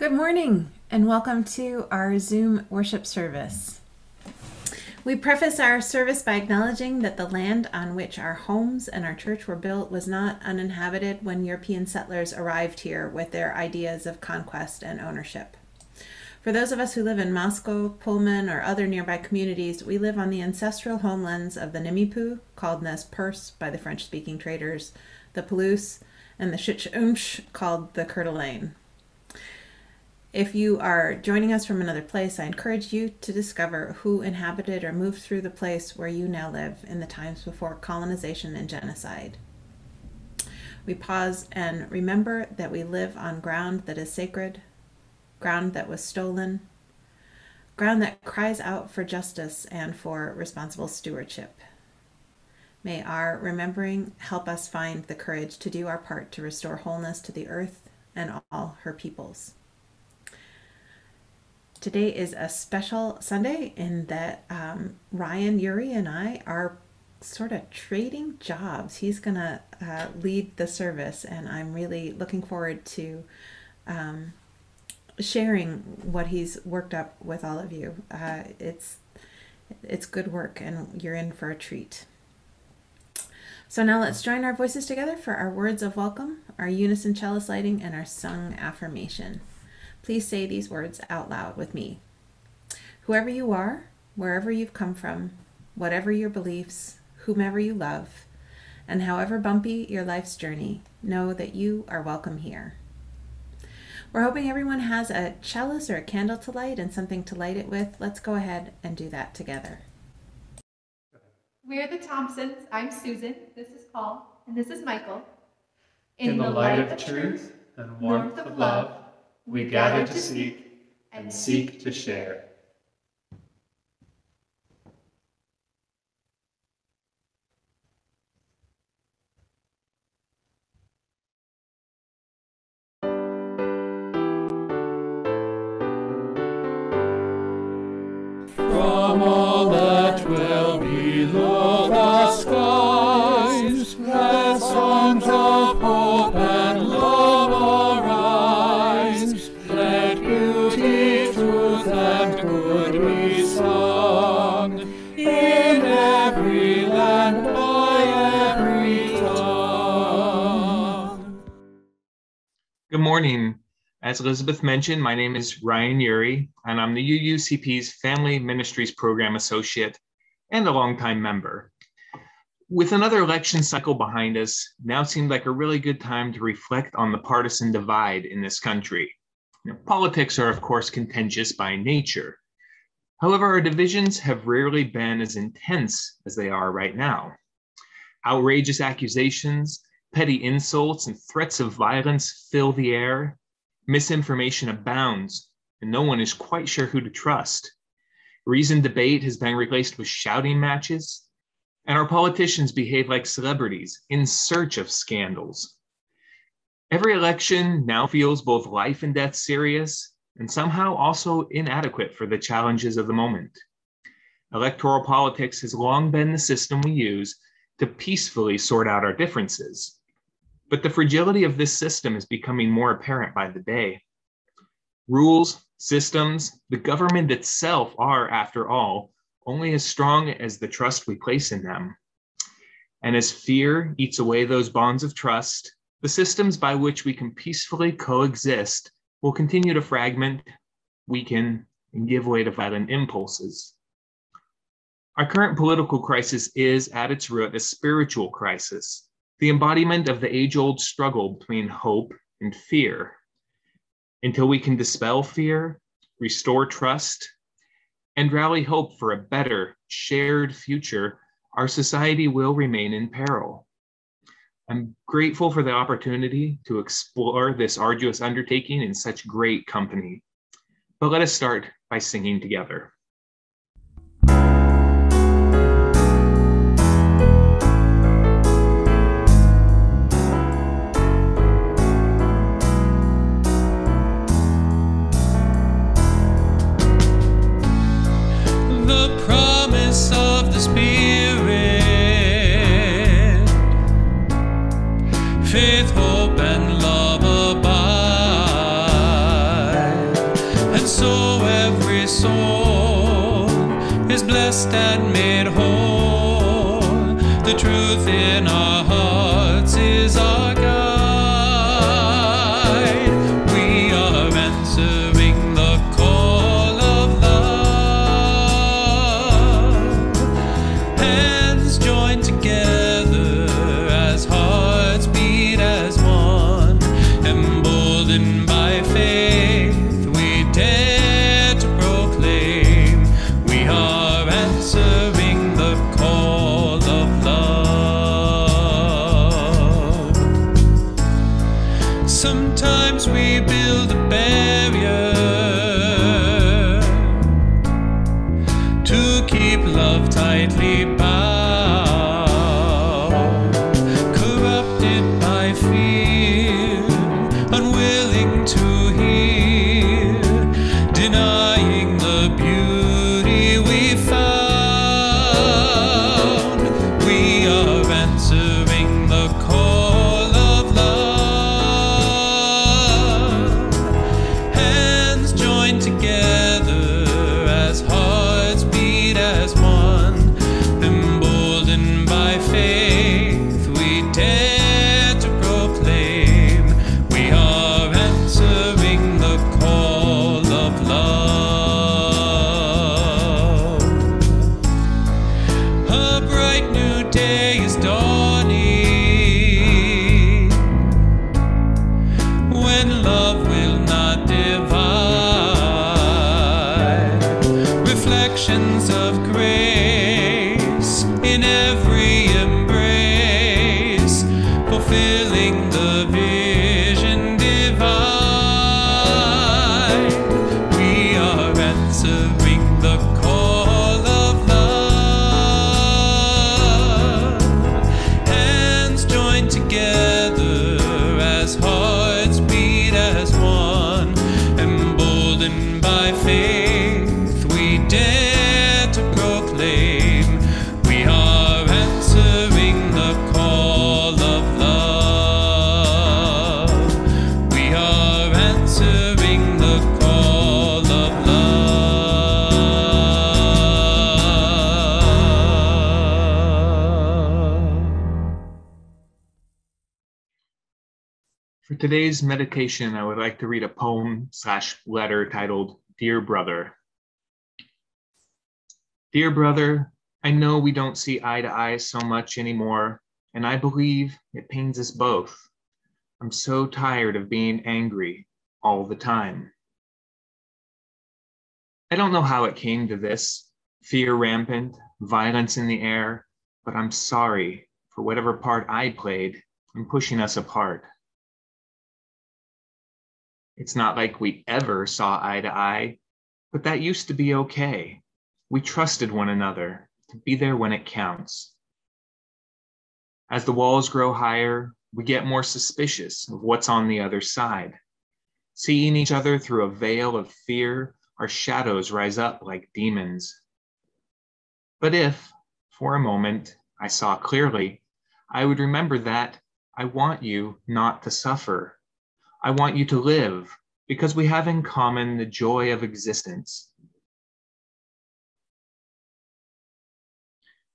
Good morning and welcome to our Zoom worship service. We preface our service by acknowledging that the land on which our homes and our church were built was not uninhabited when European settlers arrived here with their ideas of conquest and ownership. For those of us who live in Moscow, Pullman, or other nearby communities, we live on the ancestral homelands of the Nimipu, called Nez Perce by the French-speaking traders, the Palouse, and the Chichumsh, called the Coeur d'Alene. If you are joining us from another place, I encourage you to discover who inhabited or moved through the place where you now live in the times before colonization and genocide. We pause and remember that we live on ground that is sacred, ground that was stolen, ground that cries out for justice and for responsible stewardship. May our remembering help us find the courage to do our part to restore wholeness to the earth and all her peoples. Today is a special Sunday in that Ryan, Yuri, and I are sort of trading jobs. He's going to lead the service, and I'm really looking forward to sharing what he's worked up with all of you. It's good work, and you're in for a treat. So now let's join our voices together for our words of welcome, our unison chalice lighting, and our sung affirmation. Please say these words out loud with me. Whoever you are, wherever you've come from, whatever your beliefs, whomever you love, and however bumpy your life's journey, know that you are welcome here. We're hoping everyone has a chalice or a candle to light and something to light it with. Let's go ahead and do that together. We're the Thompsons. I'm Susan. This is Paul. And this is Michael. In the light of truth and warmth of love, we gather to seek and seek to share. From all that dwell below the skies, let songs of hope and love arise. Let beauty, truth, and good be sung in every land by every tongue. Good morning. As Elizabeth mentioned, my name is Ryan Yuri, and I'm the UUCP's Family Ministries Program Associate and a longtime member. With another election cycle behind us, now seemed like a really good time to reflect on the partisan divide in this country. Politics are, of course, contentious by nature. However, our divisions have rarely been as intense as they are right now. Outrageous accusations, petty insults, and threats of violence fill the air. Misinformation abounds, and no one is quite sure who to trust. Reasoned debate has been replaced with shouting matches, and our politicians behave like celebrities in search of scandals. Every election now feels both life and death serious, and somehow also inadequate for the challenges of the moment. Electoral politics has long been the system we use to peacefully sort out our differences. But the fragility of this system is becoming more apparent by the day. Rules, systems, the government itself are, after all, only as strong as the trust we place in them. And as fear eats away those bonds of trust, the systems by which we can peacefully coexist will continue to fragment, weaken, and give way to violent impulses. Our current political crisis is, at its root, a spiritual crisis, the embodiment of the age-old struggle between hope and fear. Until we can dispel fear, restore trust, and rally hope for a better, shared future, our society will remain in peril. I'm grateful for the opportunity to explore this arduous undertaking in such great company. But let us start by singing together. Of the Spirit, faith, hope, and love abide. is blessed and made whole. The truth in our hearts is our guide. We are answering the call of love. Hands joined together as hearts beat as one. Emboldened by faith, we dare to proclaim we are answering the call of love. Sometimes we build a barrier to keep love tightly bound, corrupted by fear, unwilling to hear, denying the beauty we found. We are answering the call of love. Hands joined together as hearts beat as one. Emboldened by faith, we dare to proclaim we are answering the call of love. A bright new day is dawning, when love will not divide. Reflections of grace in every embrace, fulfilling the vision divine. We are answering the call of love. Hands joined together as hearts beat as one. Emboldened by faith, we dare to proclaim we are answering the call of love. We are answering the call of love. For today's meditation, I would like to read a poem/letter titled Dear Brother. Dear brother, I know we don't see eye to eye so much anymore, and I believe it pains us both. I'm so tired of being angry all the time. I don't know how it came to this, fear rampant, violence in the air, but I'm sorry for whatever part I played in pushing us apart. It's not like we ever saw eye to eye, but that used to be okay. We trusted one another to be there when it counts. As the walls grow higher, we get more suspicious of what's on the other side. Seeing each other through a veil of fear, our shadows rise up like demons. But if, for a moment, I saw clearly, I would remember that I want you not to suffer. I want you to live because we have in common the joy of existence.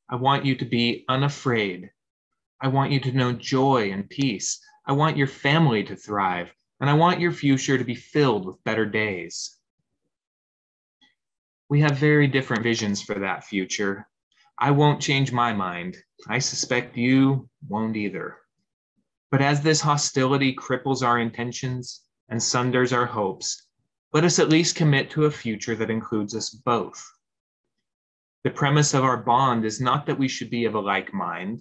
I want you to be unafraid. I want you to know joy and peace. I want your family to thrive, and I want your future to be filled with better days. We have very different visions for that future. I won't change my mind. I suspect you won't either. But as this hostility cripples our intentions and sunders our hopes, let us at least commit to a future that includes us both. The premise of our bond is not that we should be of a like mind,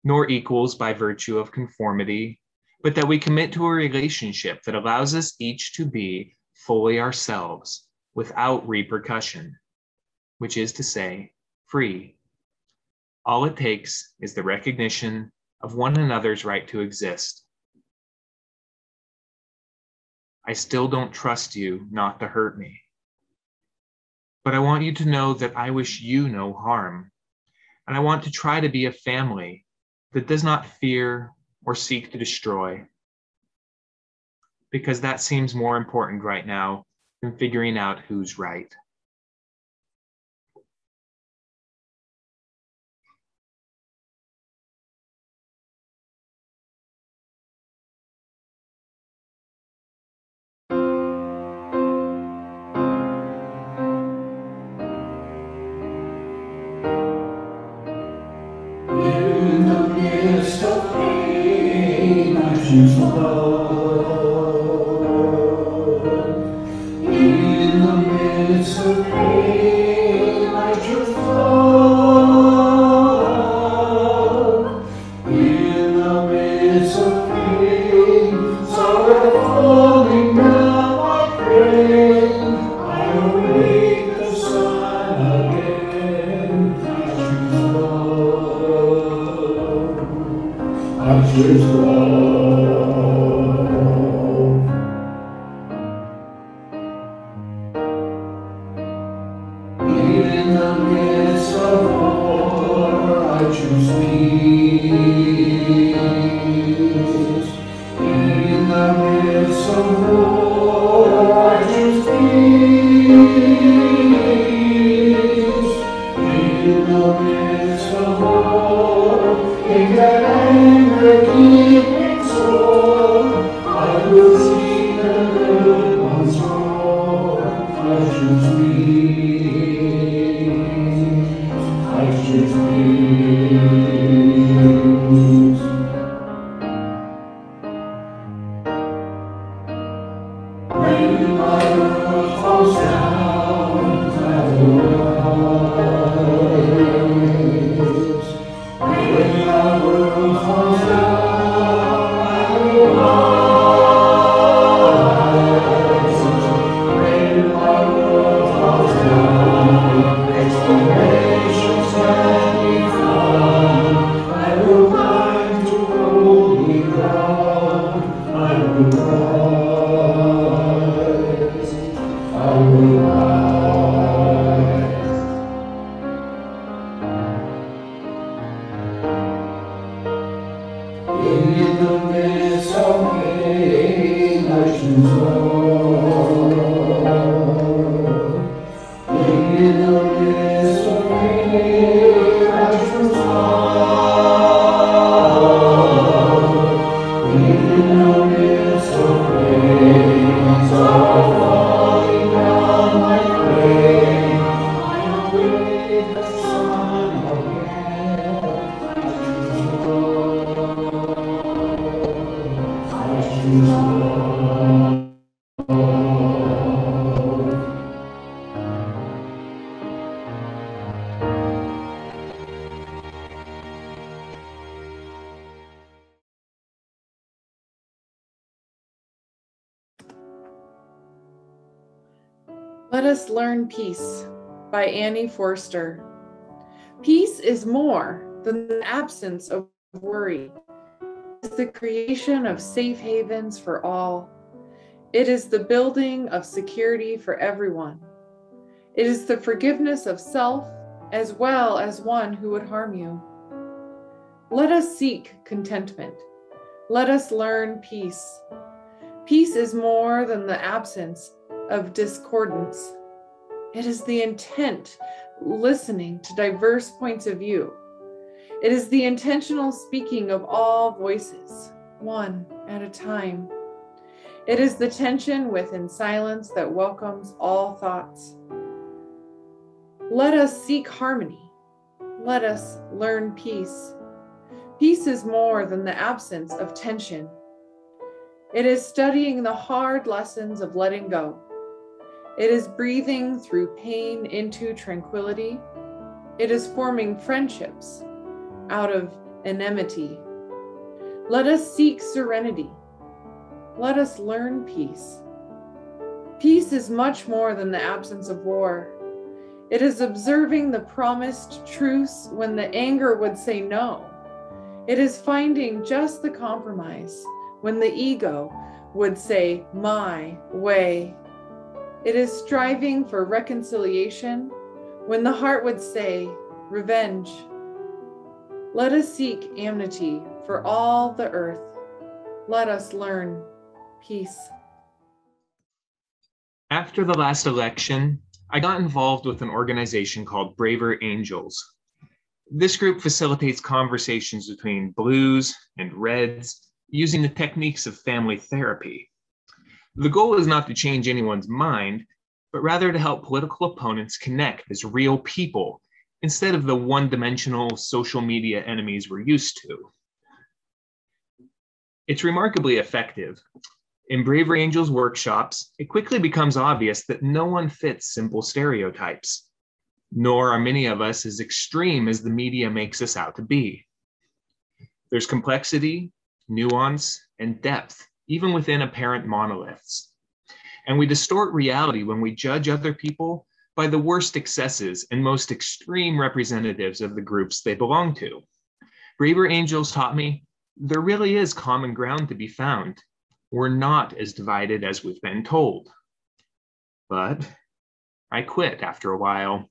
nor equals by virtue of conformity, but that we commit to a relationship that allows us each to be fully ourselves without repercussion, which is to say, free. All it takes is the recognition of one another's right to exist. I still don't trust you not to hurt me, but I want you to know that I wish you no harm, and I want to try to be a family that does not fear or seek to destroy, because that seems more important right now than figuring out who's right. In the midst of pain, I choose love. In the midst of pain, I choose love. In the midst of pain, sorrow falling down, I pray. I awake the sun again. I choose love. In the midst of war, I choose peace. In the midst of war, I choose peace. In the midst of war, in that anger keeping sore, I will see the good ones roar. I choose peace. I choose peace. When my world falls down, I will rise. When my world falls down, I will rise. When my world falls down, explanations can be found. I will climb to holy ground. I will rise. I will rise. In the midst of pain, I choose love. In the midst of pain, I choose love. In the midst of pain, sorrow falling down, I pray. I await the sun again. I choose love. I choose love. Let Us Learn Peace by Annie Forster. Peace is more than the absence of worry. It is the creation of safe havens for all. It is the building of security for everyone. It is the forgiveness of self as well as one who would harm you. Let us seek contentment. Let us learn peace. Peace is more than the absence of discordance. It is the intent listening to diverse points of view. It is the intentional speaking of all voices, one at a time. It is the tension within silence that welcomes all thoughts. Let us seek harmony. Let us learn peace. Peace is more than the absence of tension. It is studying the hard lessons of letting go. It is breathing through pain into tranquility. It is forming friendships out of enmity. Let us seek serenity. Let us learn peace. Peace is much more than the absence of war. It is observing the promised truce when the anger would say no. It is finding just the compromise when the ego would say my way. It is striving for reconciliation when the heart would say revenge. Let us seek amity for all the earth. Let us learn peace. After the last election, I got involved with an organization called Braver Angels. This group facilitates conversations between blues and reds using the techniques of family therapy. The goal is not to change anyone's mind, but rather to help political opponents connect as real people instead of the one-dimensional social media enemies we're used to. It's remarkably effective. In Braver Angels workshops, it quickly becomes obvious that no one fits simple stereotypes, nor are many of us as extreme as the media makes us out to be. There's complexity, nuance, and depth, even within apparent monoliths. And we distort reality when we judge other people by the worst excesses and most extreme representatives of the groups they belong to. Braver Angels taught me there really is common ground to be found. We're not as divided as we've been told. But I quit after a while.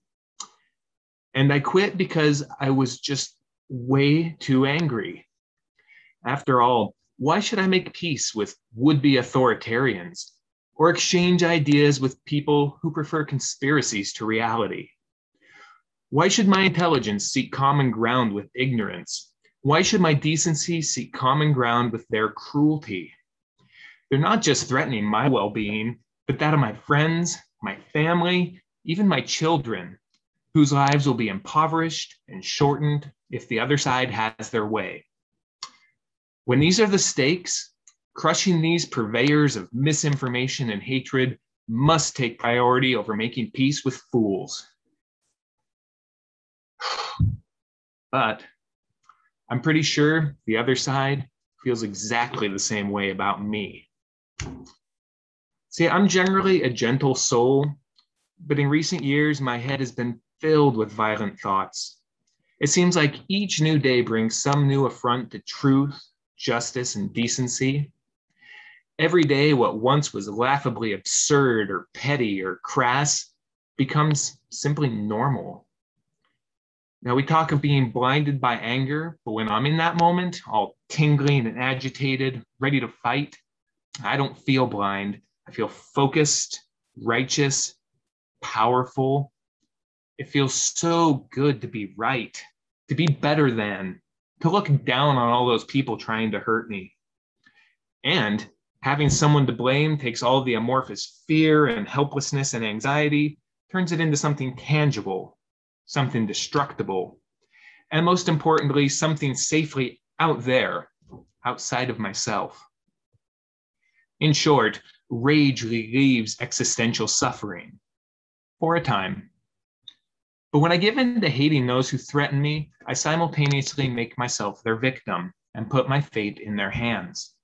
And I quit because I was just way too angry. After all, why should I make peace with would-be authoritarians or exchange ideas with people who prefer conspiracies to reality? Why should my intelligence seek common ground with ignorance? Why should my decency seek common ground with their cruelty? They're not just threatening my well-being, but that of my friends, my family, even my children, whose lives will be impoverished and shortened if the other side has their way. When these are the stakes, crushing these purveyors of misinformation and hatred must take priority over making peace with fools. But I'm pretty sure the other side feels exactly the same way about me. See, I'm generally a gentle soul, but in recent years, my head has been filled with violent thoughts. It seems like each new day brings some new affront to truth, justice, and decency. Every day, what once was laughably absurd or petty or crass becomes simply normal. Now, we talk of being blinded by anger, but when I'm in that moment, all tingling and agitated, ready to fight, I don't feel blind. I feel focused, righteous, powerful. It feels so good to be right, to be better than, to look down on all those people trying to hurt me. And having someone to blame takes all the amorphous fear and helplessness and anxiety, turns it into something tangible, something destructible, and most importantly, something safely out there, outside of myself. In short, rage relieves existential suffering, for a time. But when I give in to hating those who threaten me, I simultaneously make myself their victim and put my fate in their hands.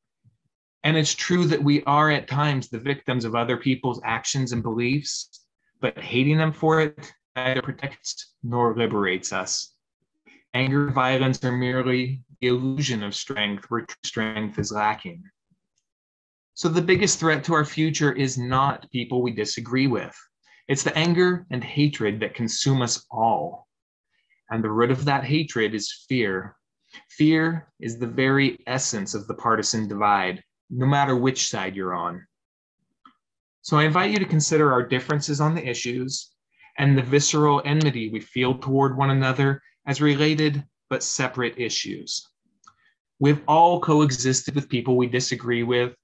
And it's true that we are at times the victims of other people's actions and beliefs, but hating them for it neither protects nor liberates us. Anger and violence are merely the illusion of strength where true strength is lacking. So the biggest threat to our future is not people we disagree with. It's the anger and hatred that consume us all. And the root of that hatred is fear. Fear is the very essence of the partisan divide, no matter which side you're on. So I invite you to consider our differences on the issues and the visceral enmity we feel toward one another as related but separate issues. We've all coexisted with people we disagree with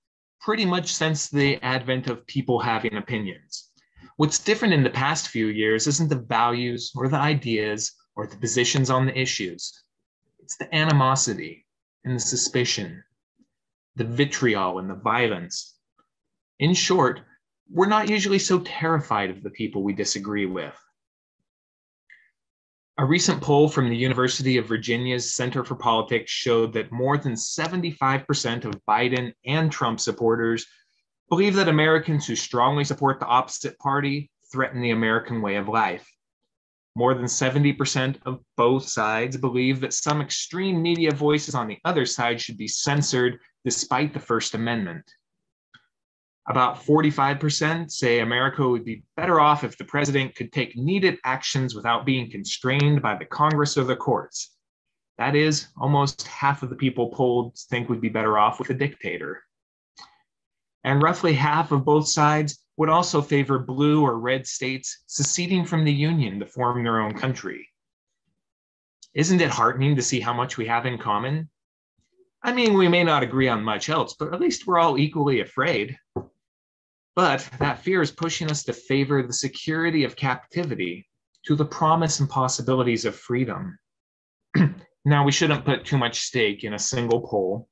pretty much since the advent of people having opinions. What's different in the past few years isn't the values or the ideas or the positions on the issues. It's the animosity and the suspicion, the vitriol and the violence. In short, we're not usually so terrified of the people we disagree with. A recent poll from the University of Virginia's Center for Politics showed that more than 75% of Biden and Trump supporters believe that Americans who strongly support the opposite party threaten the American way of life. More than 70% of both sides believe that some extreme media voices on the other side should be censored despite the First Amendment. About 45% say America would be better off if the president could take needed actions without being constrained by the Congress or the courts. That is, almost half of the people polled think we'd be better off with a dictator. And roughly half of both sides would also favor blue or red states seceding from the Union to form their own country. Isn't it heartening to see how much we have in common? I mean, we may not agree on much else, but at least we're all equally afraid. But that fear is pushing us to favor the security of captivity, to the promise and possibilities of freedom. Now, we shouldn't put too much stake in a single poll,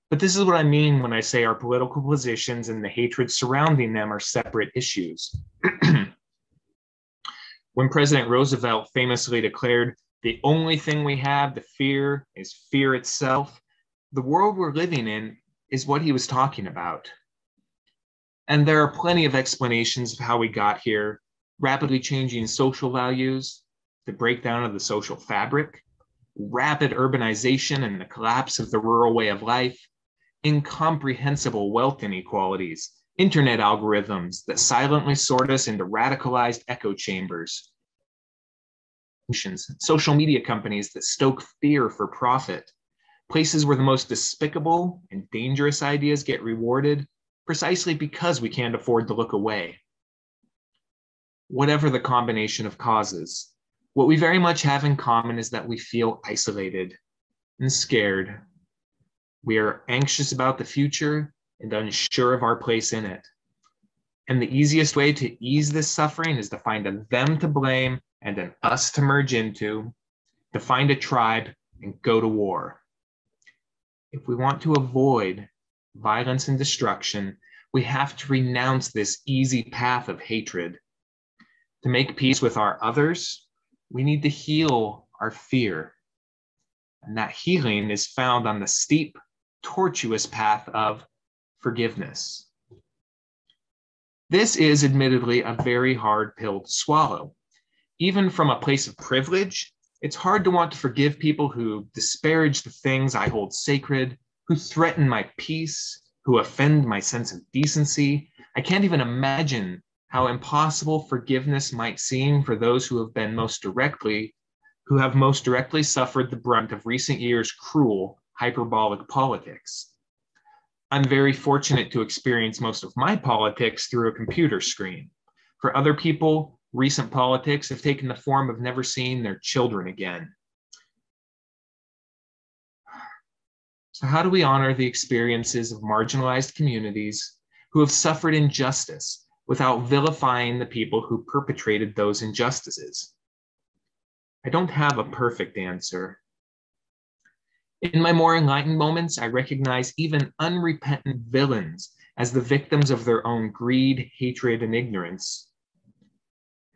but this is what I mean when I say our political positions and the hatred surrounding them are separate issues. When President Roosevelt famously declared, "The only thing we have to fear is fear itself," the world we're living in is what he was talking about. And there are plenty of explanations of how we got here: rapidly changing social values, the breakdown of the social fabric, rapid urbanization and the collapse of the rural way of life, incomprehensible wealth inequalities, internet algorithms that silently sort us into radicalized echo chambers, social media companies that stoke fear for profit, places where the most despicable and dangerous ideas get rewarded precisely because we can't afford to look away. Whatever the combination of causes, what we very much have in common is that we feel isolated and scared. We are anxious about the future and unsure of our place in it. And the easiest way to ease this suffering is to find a them to blame and an us to merge into, to find a tribe and go to war. If we want to avoid violence and destruction, we have to renounce this easy path of hatred. To make peace with our others, we need to heal our fear. And that healing is found on the steep, tortuous path of forgiveness. This is admittedly a very hard pill to swallow. Even from a place of privilege, it's hard to want to forgive people who disparage the things I hold sacred, who threaten my peace, who offend my sense of decency. I can't even imagine how impossible forgiveness might seem for those who have most directly suffered the brunt of recent years' cruel, hyperbolic politics. I'm very fortunate to experience most of my politics through a computer screen. For other people, recent politics have taken the form of never seeing their children again. So how do we honor the experiences of marginalized communities who have suffered injustice without vilifying the people who perpetrated those injustices? I don't have a perfect answer. In my more enlightened moments, I recognize even unrepentant villains as the victims of their own greed, hatred, and ignorance.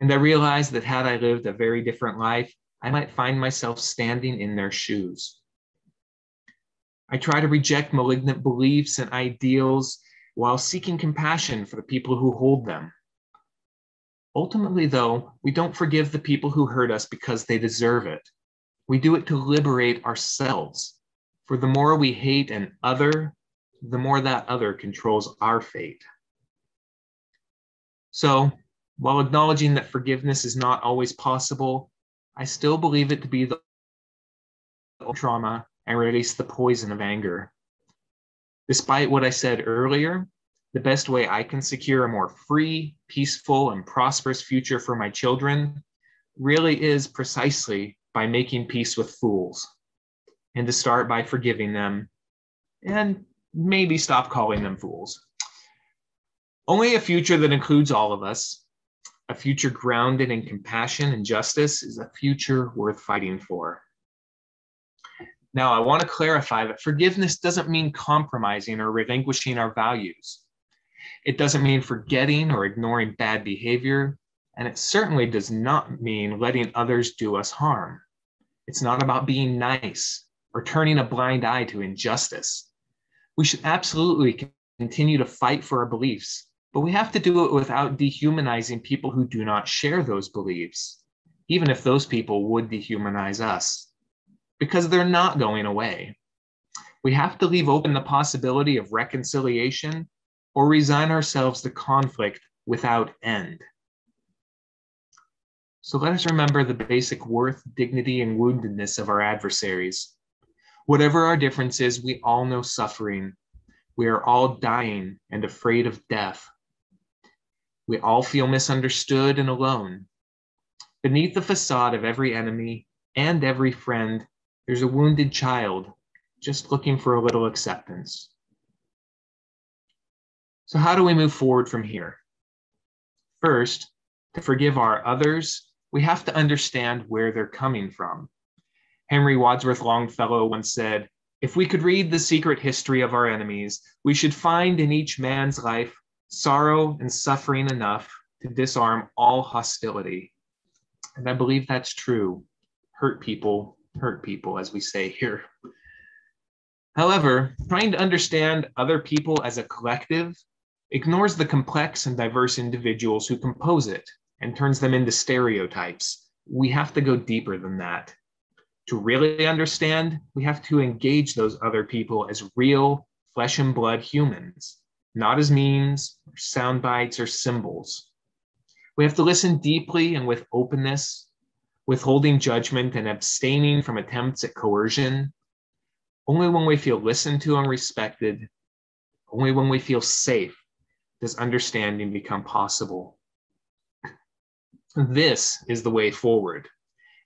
And I realize that had I lived a very different life, I might find myself standing in their shoes. I try to reject malignant beliefs and ideals while seeking compassion for the people who hold them. Ultimately, though, we don't forgive the people who hurt us because they deserve it. We do it to liberate ourselves. For the more we hate an other, the more that other controls our fate. So, while acknowledging that forgiveness is not always possible, I still believe it to be the trauma and release the poison of anger. Despite what I said earlier, the best way I can secure a more free, peaceful, and prosperous future for my children really is precisely by making peace with fools, and to start by forgiving them and maybe stop calling them fools. Only a future that includes all of us, a future grounded in compassion and justice, is a future worth fighting for. Now, I want to clarify that forgiveness doesn't mean compromising or relinquishing our values. It doesn't mean forgetting or ignoring bad behavior, and it certainly does not mean letting others do us harm. It's not about being nice or turning a blind eye to injustice. We should absolutely continue to fight for our beliefs, but we have to do it without dehumanizing people who do not share those beliefs, even if those people would dehumanize us, because they're not going away. We have to leave open the possibility of reconciliation or resign ourselves to conflict without end. So let us remember the basic worth, dignity, and woundedness of our adversaries. Whatever our differences, we all know suffering. We are all dying and afraid of death. We all feel misunderstood and alone. Beneath the facade of every enemy and every friend, there's a wounded child just looking for a little acceptance. So how do we move forward from here? First, to forgive our others we have to understand where they're coming from. Henry Wadsworth Longfellow once said, "If we could read the secret history of our enemies, we should find in each man's life sorrow and suffering enough to disarm all hostility." And I believe that's true. Hurt people, as we say here. However, trying to understand other people as a collective ignores the complex and diverse individuals who compose it and turns them into stereotypes. We have to go deeper than that. To really understand, we have to engage those other people as real flesh and blood humans, not as memes, or sound bites, or symbols. We have to listen deeply and with openness, withholding judgment and abstaining from attempts at coercion. Only when we feel listened to and respected, only when we feel safe, does understanding become possible. This is the way forward.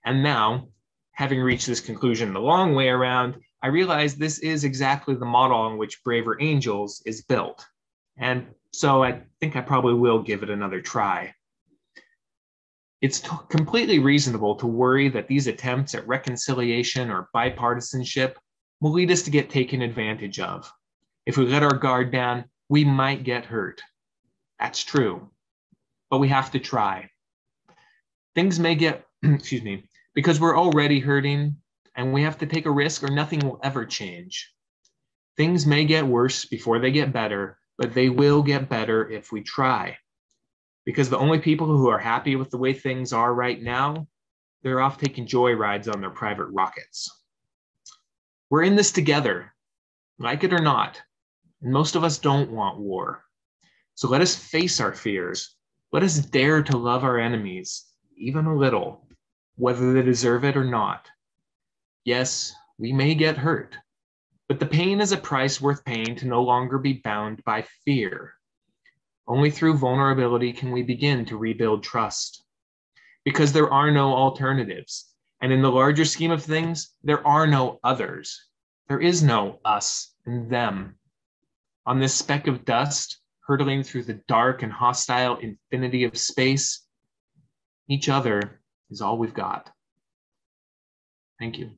And now, having reached this conclusion the long way around, I realize this is exactly the model on which Braver Angels is built. And so I think I probably will give it another try. It's completely reasonable to worry that these attempts at reconciliation or bipartisanship will lead us to get taken advantage of. If we let our guard down, we might get hurt. That's true, but we have to try. Things may get, because we're already hurting and we have to take a risk or nothing will ever change. Things may get worse before they get better, but they will get better if we try. Because the only people who are happy with the way things are right now, they're off taking joy rides on their private rockets. We're in this together, like it or not, and most of us don't want war. So let us face our fears. Let us dare to love our enemies, even a little, whether they deserve it or not. Yes, we may get hurt, but the pain is a price worth paying to no longer be bound by fear. Only through vulnerability can we begin to rebuild trust, because there are no alternatives. And in the larger scheme of things, there are no others. There is no us and them. On this speck of dust, hurtling through the dark and hostile infinity of space, each other is all we've got. Thank you.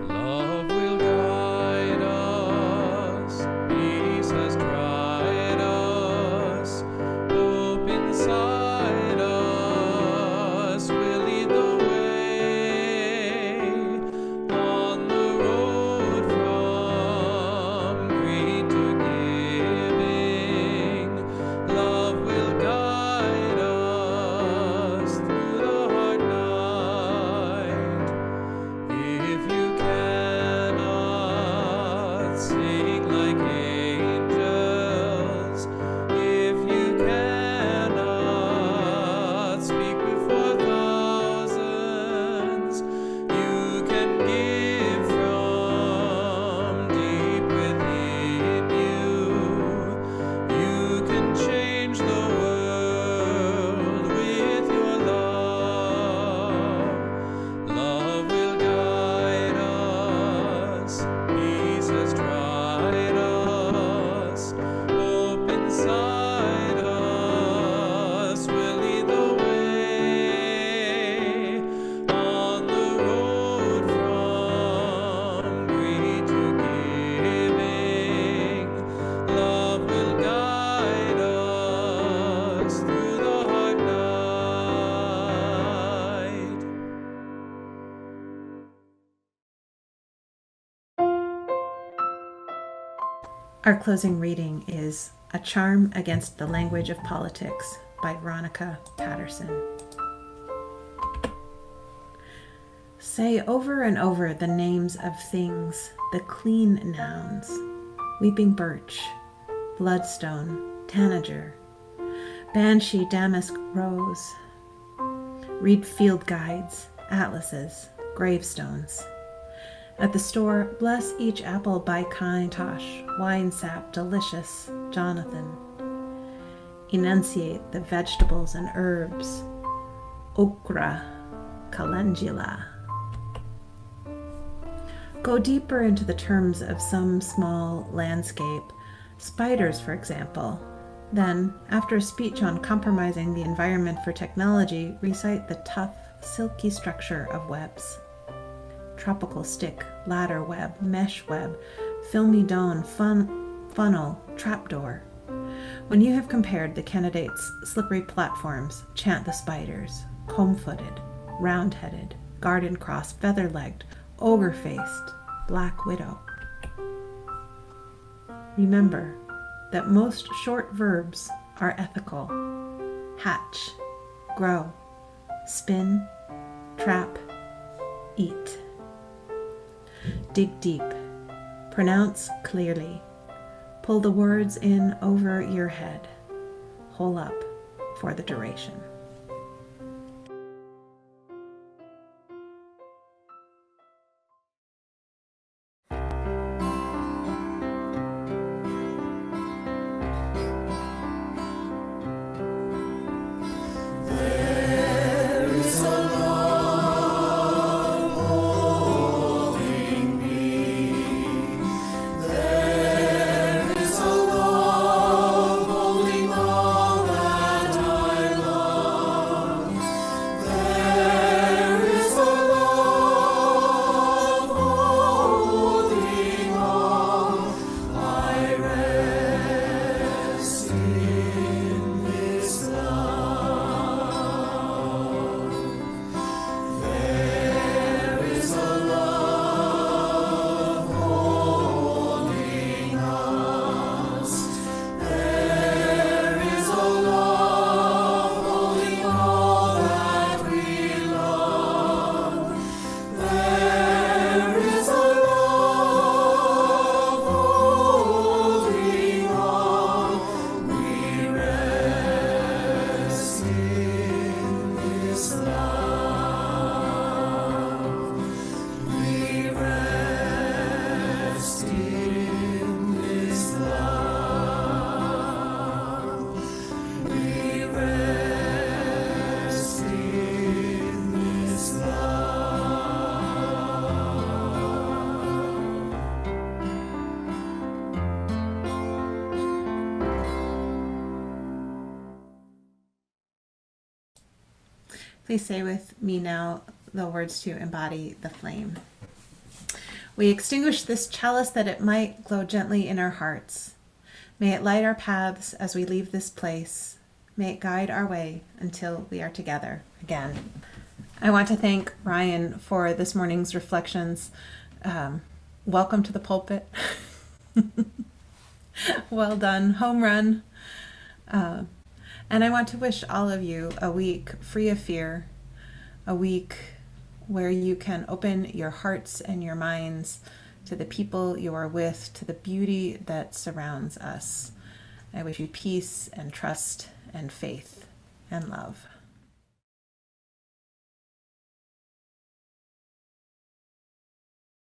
Love will guide us, peace has tried us, hope inside us will lead the way on the road from greed to giving. Love will guide us through the hard night. If you cannot sing like angels, if you cannot speak before thousands, you can give from deep within you. You can change the world with your love. Love will guide us, peace has tried us, hope inside us will lead the way on the road from greed to giving. Love will guide us through the hard night. Our closing reading is A Charm Against the Language of Politics by Veronica Patterson. Say over and over the names of things, the clean nouns: weeping birch, bloodstone, tanager, banshee damask rose. Read field guides, atlases, gravestones. At the store, bless each apple by Tosh, wine sap delicious, Jonathan. Enunciate the vegetables and herbs, okra, calendula. Go deeper into the terms of some small landscape, spiders, for example. Then, after a speech on compromising the environment for technology, recite the tough, silky structure of webs. Tropical stick, ladder web, mesh web, filmy dome, funnel, trapdoor. When you have compared the candidates' slippery platforms, chant the spiders, comb-footed, round-headed, garden cross, feather-legged, ogre-faced, black widow. Remember that most short verbs are ethical. Hatch, grow, spin, trap, eat. Dig deep, pronounce clearly, pull the words in over your head, hole up for the duration. Please say with me now the words to embody the flame. We extinguish this chalice that it might glow gently in our hearts. May it light our paths as we leave this place. May it guide our way until we are together again. I want to thank Ryan for this morning's reflections. Welcome to the pulpit. Well done, home run. And I want to wish all of you a week free of fear, a week where you can open your hearts and your minds to the people you are with, to the beauty that surrounds us. I wish you peace and trust and faith and love.